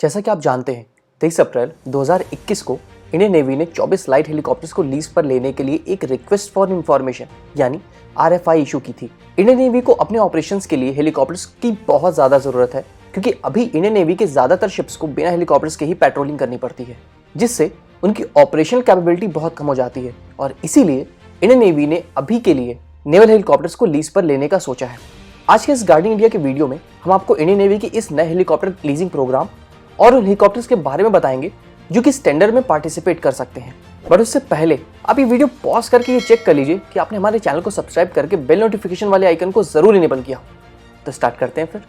जैसा कि आप जानते हैं 23 अप्रैल 2021 को इंडियन नेवी ने 24 लाइट हेलीकॉप्टर्स को लीज पर लेने के लिए एक रिक्वेस्ट फॉर इंफॉर्मेशन यानी RFI इशू की थी। इंडियन नेवी को अपने ऑपरेशंस के लिए हेलीकॉप्टर्स की बहुत ज़्यादा ज़रूरत है क्योंकि अभी इंडियन नेवी के ज़्यादातर शिप्स को बिना हेलीकॉप्टर्स के ही पेट्रोलिंग करनी पड़ती है, जिससे उनकी ऑपरेशनल कैपेबिलिटी बहुत कम हो जाती है और इसीलिए इंडियन नेवी ने अभी के लिए नेवल हेलीकॉप्टर्स को लीज पर लेने का सोचा है। आज के इस गार्डिंग इंडिया के वीडियो में हम आपको इंडियन नेवी के इस नए हेलीकॉप्टर लीजिंग प्रोग्राम और उन हेलीकॉप्टर्स के बारे में बताएंगे जो कि इस टेंडर में पार्टिसिपेट कर सकते हैं। बट उससे पहले आप ये वीडियो पॉज करके ये चेक कर लीजिए कि आपने हमारे चैनल को सब्सक्राइब करके बेल नोटिफिकेशन वाले आइकन को जरूर इनेबल किया हो। तो स्टार्ट करते हैं फिर।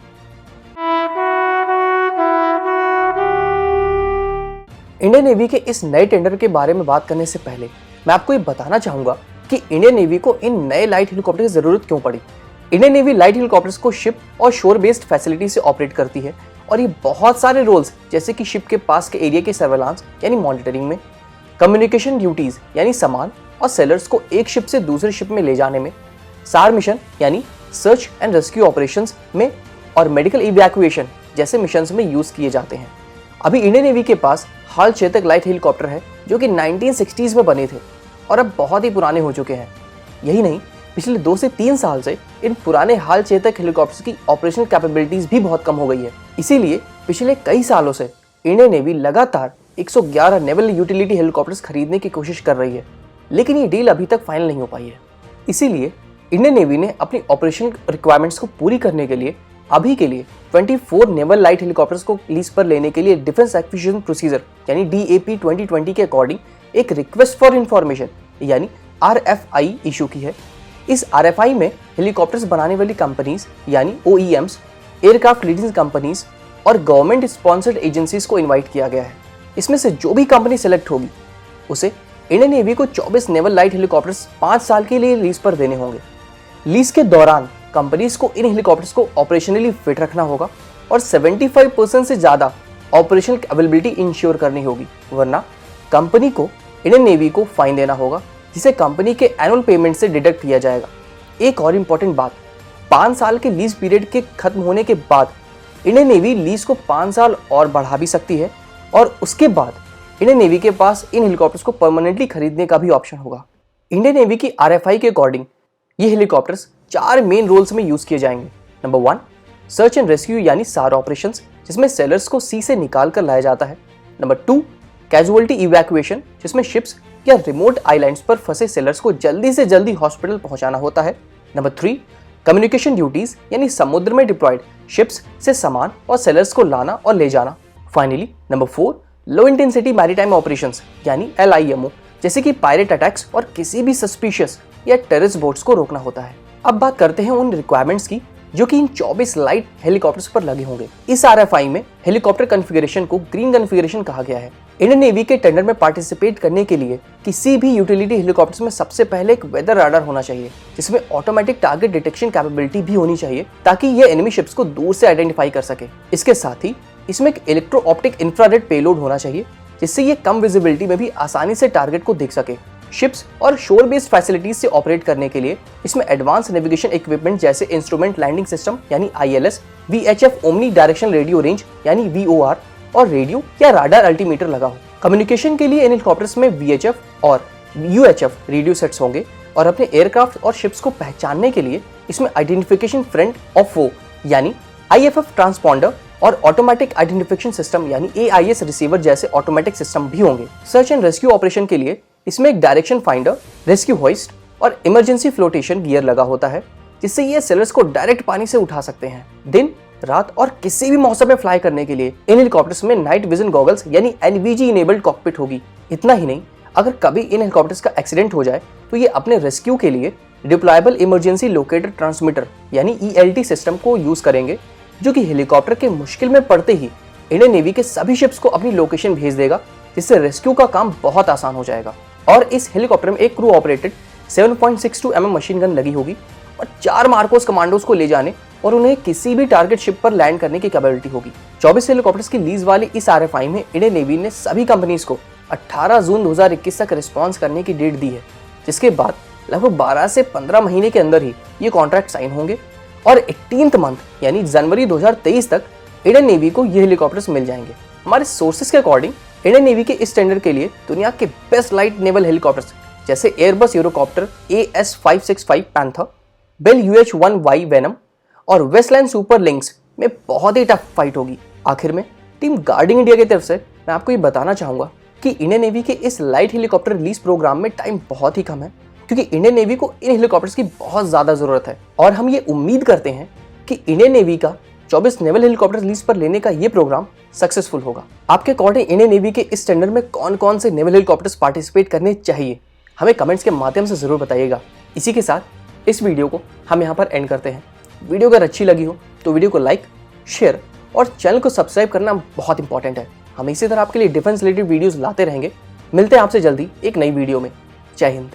इंडियन नेवी के इस नए टेंडर के बारे में बात करने से पहले मैं आपको ये बताना चाहूंगा कि इंडियन नेवी को इन नए लाइट हेलीकॉप्टर की जरूरत क्यों पड़ी। इंडियन नेवी लाइट हेलीकॉप्टर्स को शिप और शोर बेस्ड फैसिलिटी से ऑपरेट करती है और ये बहुत सारे रोल्स जैसे कि शिप के पास के एरिया के सर्वेलांस यानी मॉनिटरिंग में, कम्युनिकेशन ड्यूटीज यानी सामान और सेलर्स को एक शिप से दूसरे शिप में ले जाने में, सार मिशन यानी सर्च एंड रेस्क्यू ऑपरेशंस में और मेडिकल इवैक्यूएशन जैसे मिशंस में यूज किए जाते हैं। अभी इंडियन नेवी के पास हाल चेतक लाइट हेलीकॉप्टर है जो कि 1960s में बने थे और अब बहुत ही पुराने हो चुके हैं। यही नहीं, पिछले 2 से 3 साल से इन पुराने हाल चेतक हेलीकॉप्टर्स की ऑपरेशनल कैपेबिलिटीज भी बहुत कम हो गई है। इसीलिए पिछले कई सालों से इंडियन नेवी लगातार 111 नेवल यूटिलिटी हेलीकॉप्टर्स खरीदने की कोशिश कर रही है, लेकिन ये डील अभी तक फाइनल नहीं हो पाई है। इसीलिए इंडियन नेवी ने अपनी ऑपरेशनल रिक्वायरमेंट्स को पूरी करने के लिए अभी के लिए 24 नेवल लाइट हेलीकॉप्टर्स को लीज पर लेने के लिए डिफेंस एक्विजिशन प्रोसीजर यानी DAP 2020 के अकॉर्डिंग एक रिक्वेस्ट फॉर इंफॉर्मेशन यानी RFI इशू की है। इस RFI में हेलीकॉप्टर्स बनाने वाली कंपनीज यानी OEMs, एयरक्राफ्ट लीजिंग कंपनीज और गवर्नमेंट स्पॉन्सर्ड एजेंसीज को इनवाइट किया गया है। इसमें से जो भी कंपनी सेलेक्ट होगी उसे इंडियन नेवी को 24 नेवल लाइट हेलीकॉप्टर्स 5 साल के लिए लीज पर देने होंगे। लीज के दौरान कंपनीज को इन हेलीकॉप्टर्स को ऑपरेशनली फिट रखना होगा और 75% से ज़्यादा ऑपरेशनल अवेलेबिलिटी इंश्योर करनी होगी, वरना कंपनी को इंडियन नेवी को फाइन देना होगा जिसे कंपनी के एनुअल पेमेंट से डिडक्ट किया जाएगा। एक और इम्पॉर्टेंट बात, 5 साल के लीज पीरियड के खत्म होने के बाद इंडियन नेवी लीज को 5 साल और बढ़ा भी सकती है और उसके बाद इंडियन नेवी के पास इन हेलीकॉप्टर्स को परमानेंटली खरीदने का भी ऑप्शन होगा। इंडियन नेवी की RFI के अकॉर्डिंग ये हेलीकॉप्टर्स 4 मेन रोल्स में यूज किए जाएंगे। नंबर 1, सर्च एंड रेस्क्यू यानी सार ऑपरेशंस जिसमें सेलर्स को सी से निकाल कर लाया जाता है। नंबर 2, कैजुअलिटी इवैक्यूएशन जिसमें शिप्स या रिमोट आइलैंड्स पर फंसे सेलर्स को जल्दी से जल्दी हॉस्पिटल पहुंचाना होता है। नंबर 3, कम्युनिकेशन ड्यूटीज यानी समुद्र में डिप्लॉयड शिप्स से सामान और सेलर्स को लाना और ले जाना। Finally number 4, low intensity maritime operations यानी LIMO जैसे कि पायरेट अटैक्स और किसी भी सस्पिशियस या टेररिस्ट बोट्स को रोकना होता है। अब बात करते हैं उन रिक्वायरमेंट्स की जो कि इन 24 लाइट हेलीकॉप्टर्स पर लगे होंगे। इस RFI में हेलीकॉप्टर कॉन्फ़िगरेशन को ग्रीन कॉन्फ़िगरेशन कहा गया है। इंडियन नेवी के टेंडर में पार्टिसिपेट करने के लिए किसी भी यूटिलिटी हेलीकॉप्टर्स में सबसे पहले एक वेदर राडार होना चाहिए जिसमें ऑटोमेटिक टारगेट डिटेक्शन कैपेबिलिटी भी होनी चाहिए ताकि ये एनिमी शिप्स को दूर से आइडेंटिफाई कर सके। इसके साथ ही इसमें एक इलेक्ट्रो ऑप्टिक इंफ्रारेड पेलोड होना चाहिए जिससे ये कम विजिबिलिटी में भी आसानी से टारगेट को देख सके। शिप्स और शोर बेस्ड फैसिलिटीज से ऑपरेट करने के लिए इसमें एडवांस नेविगेशन इक्विपमेंट जैसे इंस्ट्रूमेंट लैंडिंग सिस्टम यानी ILS, VHF omni direction radio range यानी VOR और रेडियो या राडार अल्टीमीटर लगा हो। कम्युनिकेशन के लिए इन हेलीकॉप्टर्स में VHF और UHF रेडियो सेट्स होंगे और अपने एयरक्राफ्ट और शिप्स को पहचानने के लिए इसमें आइडेंटिफिकेशन फ्रंट ऑफ फोर यानी IFF ट्रांसपॉन्डर और ऑटोमेटिक आइडेंटिफिकेशन सिस्टम यानी AIS रिसीवर जैसे ऑटोमेटिक सिस्टम भी होंगे। सर्च एंड रेस्क्यू ऑपरेशन के लिए इसमें एक डायरेक्शन फाइंडर, रेस्क्यू होइस्ट और इमरजेंसी फ्लोटेशन गियर लगा होता है जिससे ये सेलर्स को डायरेक्ट पानी से उठा सकते हैं। दिन, रात और किसी भी मौसम में फ्लाई करने के लिए इन हेलीकॉप्टर्स में नाइट विजन गॉगल्स यानी NVG इनेबल्ड कॉकपिट होगी। इतना ही नहीं, अगर कभी इन हेलीकॉप्टर्स का एक्सीडेंट हो जाए तो ये अपने रेस्क्यू के लिए डिप्लॉयबल इमरजेंसी लोकेटर ट्रांसमीटर यानी ELT सिस्टम को यूज करेंगे जो कि हेलीकॉप्टर के मुश्किल में पड़ते ही इंडियन नेवी के सभी शिप्स को अपनी लोकेशन भेज देगा जिससे रेस्क्यू का काम बहुत आसान हो जाएगा। और इस हेलीकॉप्टर में एक crew operated 7.62 mm machine gun लगी होगी और 4 मार्कोस कमांडोज को ले जाने और उन्हें किसी भी टारगेट शिप पर लैंड करने की कैपेबिलिटी होगी। 24 हेलीकॉप्टर्स की लीज वाली इस RFI में इंडियन नेवी ने सभी कंपनीज को 18 जून 2021 तक रिस्पॉन्स करने की डेट दी है, जिसके बाद लगभग 12 से 15 महीने के अंदर ही ये कॉन्ट्रैक्ट साइन होंगे और 18th मंथ यानी जनवरी 2023 तक इंडियन नेवी को ये हेलीकॉप्टर्स मिल जाएंगे। हमारे सोर्सेज के अकॉर्डिंग इंडियन नेवी के इस टेंडर के लिए दुनिया के बेस्ट लाइट नेवल हेलीकॉप्टर्स जैसे Airbus Eurocopter AS565 panther, Bell UH-1Y Venom और वेस्टलैंड सुपर लिंक्स में बहुत ही टफ फाइट होगी। आखिर में टीम गार्डिंग इंडिया की तरफ से मैं आपको ये बताना चाहूंगा कि इंडियन नेवी के इस लाइट हेलीकॉप्टर रिलीज प्रोग्राम में टाइम बहुत ही कम है, क्योंकि इंडियन नेवी को इन हेलीकॉप्टर्स की बहुत ज्यादा जरूरत है और हम ये उम्मीद करते हैं कि इंडियन नेवी का 24 नेवल हेलीकॉप्टर रिलीज पर लेने का ये प्रोग्राम सक्सेसफुल होगा। आपके अकॉर्डिंग इंडियन नेवी के इस टेंडर में कौन कौन से नेवल हेलीकॉप्टर्स पार्टिसिपेट करने चाहिए, हमें कमेंट्स के माध्यम से जरूर बताइएगा। इसी के साथ इस वीडियो को हम यहाँ पर एंड करते हैं। वीडियो अगर अच्छी लगी हो तो वीडियो को लाइक, शेयर और चैनल को सब्सक्राइब करना बहुत इंपॉर्टेंट है। हम इसी तरह आपके लिए डिफेंस रिलेटेड वीडियोस लाते रहेंगे। मिलते हैं आपसे जल्दी एक नई वीडियो में। जय हिंद।